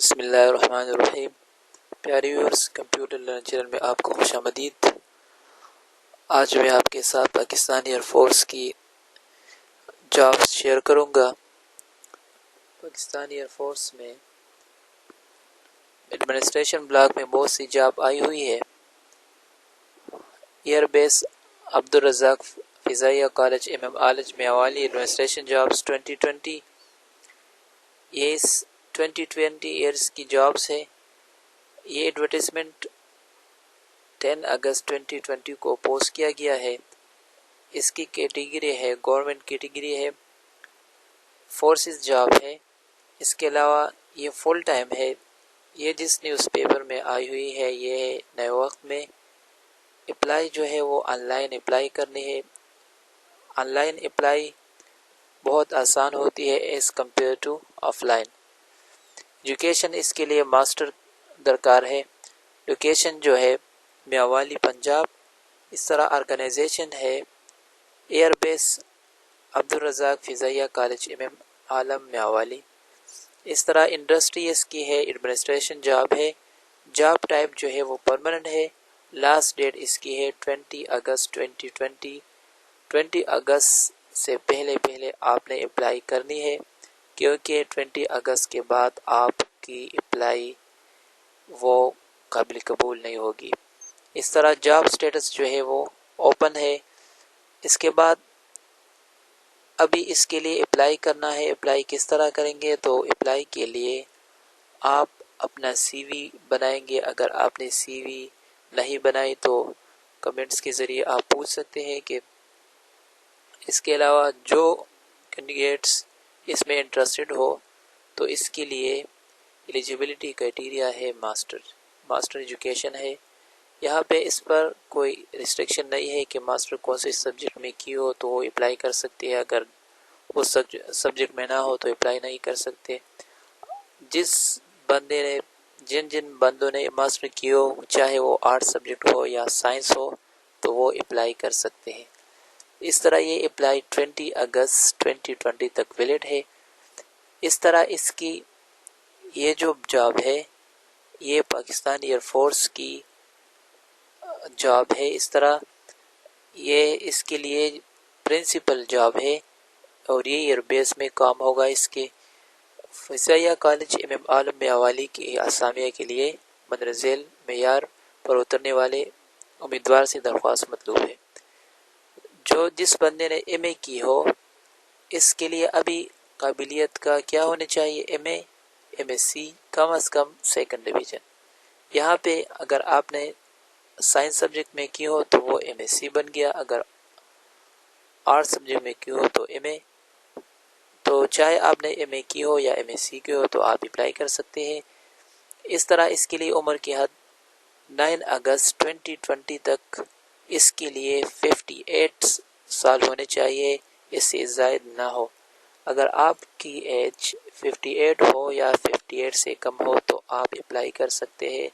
بسم اللہ الرحمن الرحیم۔ پیارے ویورز، کمپیوٹر لرن چینل میں آپ کو خوش آمدید۔ آج میں آپ کے ساتھ پاکستانی ایئر فورس کی جابس شیئر کروں گا۔ پاکستانی ایئر فورس میں ایڈمنسٹریشن بلاک میں بہت سی جاب آئی ہوئی ہے۔ ایئر بیس عبد الرزاق فضائیہ کالج عالج میانوالی ایڈمنسٹریشن جابس 2020۔ یہ 2020 ایئرس کی جابس ہے۔ یہ ایڈورٹیزمنٹ 10 اگست 2020 کو پوسٹ کیا گیا ہے۔ اس کی کیٹیگری ہے گورنمنٹ کیٹیگری ہے، فورسز جاب ہے۔ اس کے علاوہ یہ فل ٹائم ہے۔ یہ جس نیوز پیپر میں آئی ہوئی ہے یہ ہے نئے وقت میں۔ اپلائی جو ہے وہ آن لائن اپلائی کرنی ہے۔ آن لائن اپلائی بہت آسان ہوتی ہے as compare to offline. Education اس کے لیے ماسٹر درکار ہے۔ لوکیشن جو ہے میانوالی پنجاب۔ اس طرح آرگنائزیشن ہے ایئر بیس عبد الرزاق فضائیہ کالج عالم میانوالی۔ اس طرح انڈسٹری اس کی ہے ایڈمنسٹریشن جاب ہے۔ جاب ٹائپ جو ہے وہ پرماننٹ ہے۔ لاسٹ ڈیٹ اس کی ہے 20 اگست 2020۔ 20 اگست سے پہلے آپ نے اپلائی کرنی ہے، کیونکہ 20 اگست کے بعد آپ کی اپلائی وہ قابل قبول نہیں ہوگی۔ اس طرح جاب سٹیٹس جو ہے وہ اوپن ہے۔ اس کے بعد ابھی اس کے لیے اپلائی کرنا ہے۔ اپلائی کس طرح کریں گے؟ تو اپلائی کے لیے آپ اپنا سی وی بنائیں گے۔ اگر آپ نے سی وی نہیں بنائی تو کمنٹس کے ذریعے آپ پوچھ سکتے ہیں کہ اس کے علاوہ جو کینڈیڈیٹس اس میں انٹرسٹڈ ہو تو اس کے لیے ایلیجیبلٹی کرائٹیریا ہے ماسٹر ایجوکیشن ہے۔ یہاں پہ اس پر کوئی ریسٹرکشن نہیں ہے کہ ماسٹر کون سے سبجیکٹ میں کی ہو تو وہ اپلائی کر سکتے ہیں، اگر اس سبجیکٹ میں نہ ہو تو اپلائی نہیں کر سکتے۔ جن بندوں نے ماسٹر کی ہو، چاہے وہ آرٹ سبجیکٹ ہو یا سائنس ہو، تو وہ اپلائی کر سکتے ہیں۔ اس طرح یہ اپلائی 20 اگست 2020 تک ویلڈ ہے۔ اس طرح اس کی یہ جو جاب ہے یہ پاکستان ایئر فورس کی جاب ہے۔ اس طرح یہ اس کے لیے پرنسپل جاب ہے اور یہ ایئر بیس میں کام ہوگا۔ اس کے فضائیہ کالج عالم میانوالی کی اسامیہ کے لیے مندرجہ ذیل معیار پر اترنے والے امیدوار سے درخواست مطلوب ہے۔ جس بندے نے ایم اے کی ہو اس کے لیے ابھی قابلیت کا کیا ہونا چاہیے؟ ایم ایس سی، کم از کم سیکنڈ ڈویژن۔ یہاں پہ اگر آپ نے سائنس سبجیکٹ میں کی ہو تو وہ ایم ایس سی بن گیا، اگر آرٹ سبجیکٹ میں کی ہو تو ایم اے۔ تو چاہے آپ نے ایم اے کی ہو یا ایم ایس سی کی ہو تو آپ اپلائی کر سکتے ہیں۔ اس طرح اس کے لیے عمر کی حد 9 اگست 2020 تک اس کے لیے 58 سال ہونے چاہیے، اس سے زائد نہ ہو۔ اگر آپ کی ایج 58 ہو یا 58 سے کم ہو تو آپ اپلائی کر سکتے ہیں۔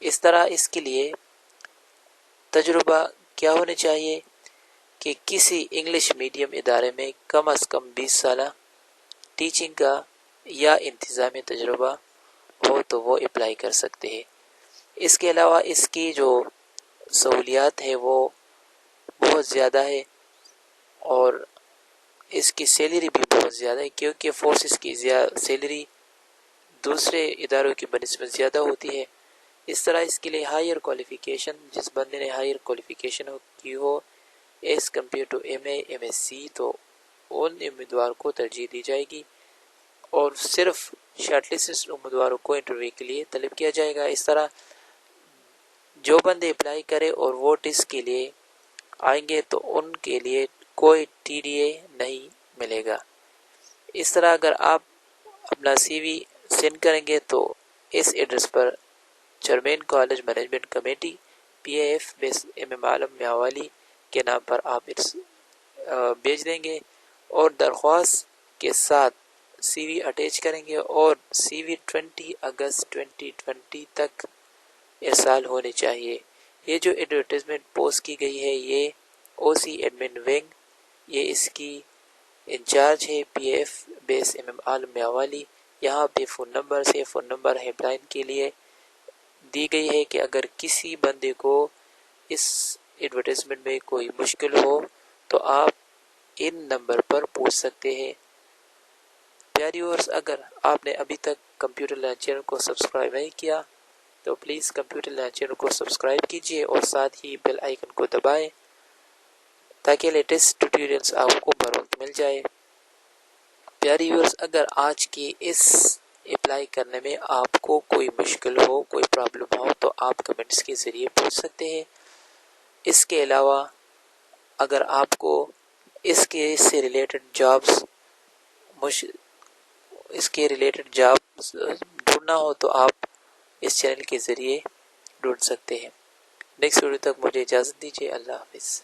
اس طرح اس کے لیے تجربہ کیا ہونا چاہیے کہ کسی انگلش میڈیم ادارے میں کم از کم 20 سالہ ٹیچنگ کا یا انتظامی تجربہ ہو تو وہ اپلائی کر سکتے ہیں۔ اس کے علاوہ اس کی جو سہولیات ہے وہ بہت زیادہ ہے اور اس کی سیلری بھی بہت زیادہ ہے، کیونکہ فورسز کی سیلری دوسرے اداروں کی بنسبت زیادہ ہوتی ہے۔ اس طرح اس کے لیے ہائر کوالیفیکیشن، جس بندے نے ہائر کوالیفیکیشن کی ہو as compare to M A M S C تو ان امیدوار کو ترجیح دی جائے گی اور صرف شارٹ لسٹ امیدواروں کو انٹرویو کے لیے طلب کیا جائے گا۔ اس طرح جو بندے اپلائی کرے اور ووٹ اس کے لیے آئیں گے تو ان کے لیے کوئی ٹی ڈی اے نہیں ملے گا۔ اس طرح اگر آپ اپنا سی وی سینڈ کریں گے تو اس ایڈریس پر chairman college management committee P A F base Alam Mianwali کے نام پر آپ بھیج دیں گے اور درخواست کے ساتھ سی وی اٹیچ کریں گے اور سی وی 20 اگست 2020 تک ارسال ہونے چاہیے۔ یہ جو ایڈورٹیزمنٹ پوسٹ کی گئی ہے یہ او سی ایڈمن ونگ، یہ اس کی انچارج ہے P F base Alam Mianwali. یہاں پہ فون نمبر ہیلپ لائن کے لیے دی گئی ہے کہ اگر کسی بندے کو اس ایڈورٹائزمنٹ میں کوئی مشکل ہو تو آپ ان نمبر پر پوچھ سکتے ہیں۔ پیاری ویورز، اگر آپ نے ابھی تک کمپیوٹر لرن چینل کو سبسکرائب نہیں کیا تو پلیز کمپیوٹر لرن چینل کو سبسکرائب کیجیے اور ساتھ ہی بیل آئیکن کو دبائیں تاکہ لیٹسٹ ٹیوٹوریلز آپ کو بر وقت مل جائے۔ پیاری ویورز، اگر آج کی اس اپلائی کرنے میں آپ کو کوئی مشکل ہو، کوئی پرابلم ہو تو آپ کمنٹس کے ذریعے پوچھ سکتے ہیں۔ اس کے علاوہ اگر آپ کو اس سے ریلیٹڈ جابس ڈھونڈنا ہو تو آپ اس چینل کے ذریعے ڈھونڈ سکتے ہیں۔ نیکسٹ ویڈیو تک مجھے اجازت دیجیے۔ اللہ حافظ۔